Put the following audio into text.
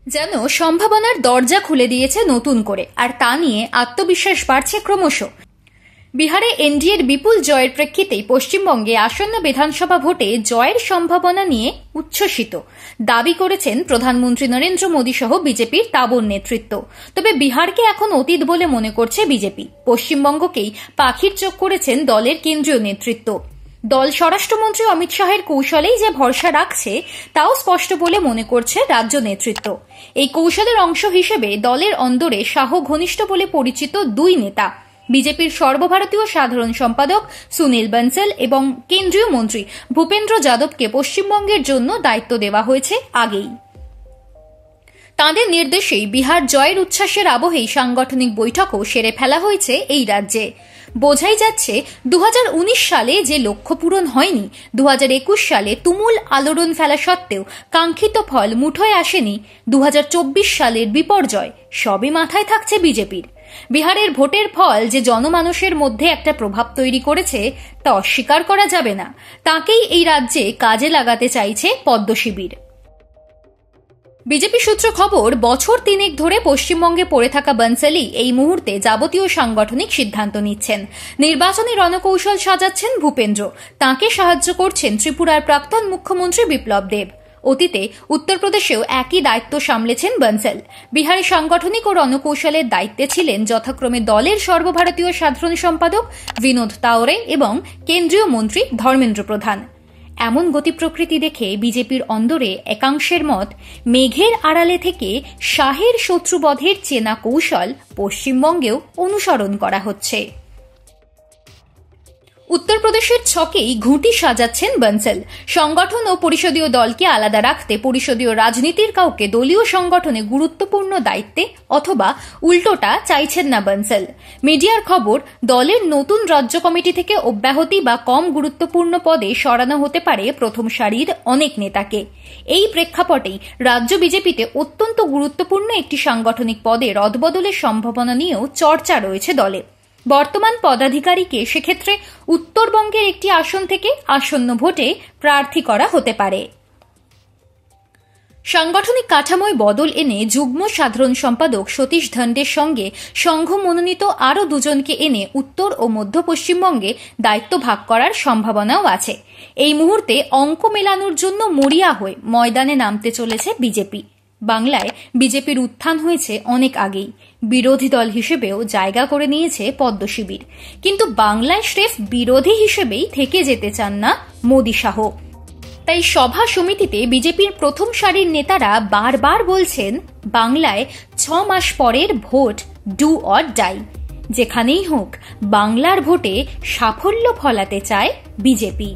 যেন সম্ভাবনার দরজা খুলে দিয়েছে নতুন করে, আর তা নিয়ে আত্মবিশ্বাস বাড়ছে ক্রমশ। বিহারে এনডিএর বিপুল জয়ের প্রেক্ষিতেই পশ্চিমবঙ্গে আসন্ন বিধানসভা ভোটে জয়ের সম্ভাবনা নিয়ে উচ্ছ্বসিত দাবি করেছেন প্রধানমন্ত্রী নরেন্দ্র মোদী সহ বিজেপির তাবড় নেতৃত্ব। তবে বিহারকে এখন অতীত বলে মনে করছে বিজেপি। পশ্চিমবঙ্গকেই পাখির চোখ করেছেন দলের কেন্দ্রীয় নেতৃত্ব। দল স্বরাষ্ট্রমন্ত্রী অমিত শাহের কৌশলেই যে ভরসা রাখছে তাও স্পষ্ট বলে মনে করছে রাজ্য নেতৃত্ব। এই কৌশলের অংশ হিসেবে দলের অন্দরে শাহ ঘনিষ্ঠ বলে পরিচিত দুই নেতা, বিজেপির সর্বভারতীয় সাধারণ সম্পাদক সুনীল বনসল এবং কেন্দ্রীয় মন্ত্রী ভূপেন্দ্র যাদবকে পশ্চিমবঙ্গের জন্য দায়িত্ব দেওয়া হয়েছে আগেই। তাঁদের নির্দেশেই বিহার জয়ের উচ্ছ্বাসের আবহেই সাংগঠনিক বৈঠকও সেরে ফেলা হয়েছে এই রাজ্যে। বোঝাই যাচ্ছে 2019 সালে যে লক্ষ্য পূরণ হয়নি, 2021 সালে তুমুল আলোড়ন ফেলা সত্ত্বেও কাঙ্ক্ষিত ফল মুঠোয় আসেনি, 2024 সালের বিপর্যয় সবই মাথায় থাকছে বিজেপির। বিহারের ভোটের ফল যে জনমানসের মধ্যে একটা প্রভাব তৈরি করেছে তা অস্বীকার করা যাবে না। তাকেই এই রাজ্যে কাজে লাগাতে চাইছে পদ্ম শিবির। বিজেপি সূত্র খবর, বছর 3 ধরে পশ্চিমবঙ্গে পড়ে থাকা বনসলই এই মুহূর্তে যাবতীয় সাংগঠনিক সিদ্ধান্ত নিচ্ছেন। নির্বাচনী রণকৌশল সাজাচ্ছেন ভূপেন্দ্র। তাঁকে সাহায্য করছেন ত্রিপুরার প্রাক্তন মুখ্যমন্ত্রী বিপ্লব দেব। অতীতে উত্তরপ্রদেশেও একই দায়িত্ব সামলেছেন বনসল। বিহারে সাংগঠনিক ও রণকৌশলের দায়িত্বে ছিলেন যথাক্রমে দলের সর্বভারতীয় সাধারণ সম্পাদক বিনোদ তাওরে এবং কেন্দ্রীয় মন্ত্রী ধর্মেন্দ্র প্রধান। এমন গতি প্রকৃতি দেখে বিজেপির অন্দরে একাংশের মত, মেঘের আড়ালে থেকে শাহের শত্রুবধের চেনা কৌশল পশ্চিমবঙ্গেও অনুসরণ করা হচ্ছে। উত্তরপ্রদেশের ছকেই ঘুঁটি সাজাচ্ছেন বনসল। সংগঠন ও পরিষদীয় দলকে আলাদা রাখতে পরিষদীয় রাজনীতির কাউকে দলীয় সংগঠনে গুরুত্বপূর্ণ দায়িত্বে অথবা উল্টোটা চাইছেন না বনসল। মিডিয়ার খবর, দলের নতুন রাজ্য কমিটি থেকে অব্যাহতি বা কম গুরুত্বপূর্ণ পদে সরানো হতে পারে প্রথম সারির অনেক নেতাকে। এই প্রেক্ষাপটেই রাজ্য বিজেপিতে অত্যন্ত গুরুত্বপূর্ণ একটি সাংগঠনিক পদে রদবদলের সম্ভাবনা নিয়েও চর্চা রয়েছে দলে। বর্তমান পদাধিকারীকে সেক্ষেত্রে উত্তরবঙ্গের একটি আসন থেকে আসন্ন ভোটে প্রার্থী করা হতে পারে। সাংগঠনিক কাঠামোয় বদল এনে যুগ্ম সাধারণ সম্পাদক সতীশ ধন্ডের সঙ্গে সংঘ মনোনীত আরও দুজনকে এনে উত্তর ও মধ্য পশ্চিমবঙ্গে দায়িত্ব ভাগ করার সম্ভাবনাও আছে। এই মুহূর্তে অঙ্ক মেলানোর জন্য মরিয়া হয়ে ময়দানে নামতে চলেছে বিজেপি। বাংলায় বিজেপির উত্থান হয়েছে অনেক আগেই। বিরোধী দল হিসেবেও জায়গা করে নিয়েছে পদ্ম শিবির। কিন্তু বাংলায় স্রেফ বিরোধী হিসেবেই থেকে যেতে চান না মোদী শাহ। তাই সভা সমিতিতে বিজেপির প্রথম সারির নেতারা বারবার বলছেন, বাংলায় 6 মাস পরের ভোট ডু অর ডাই। যেখানেই হোক বাংলার ভোটে সাফল্য ফলাতে চায় বিজেপি।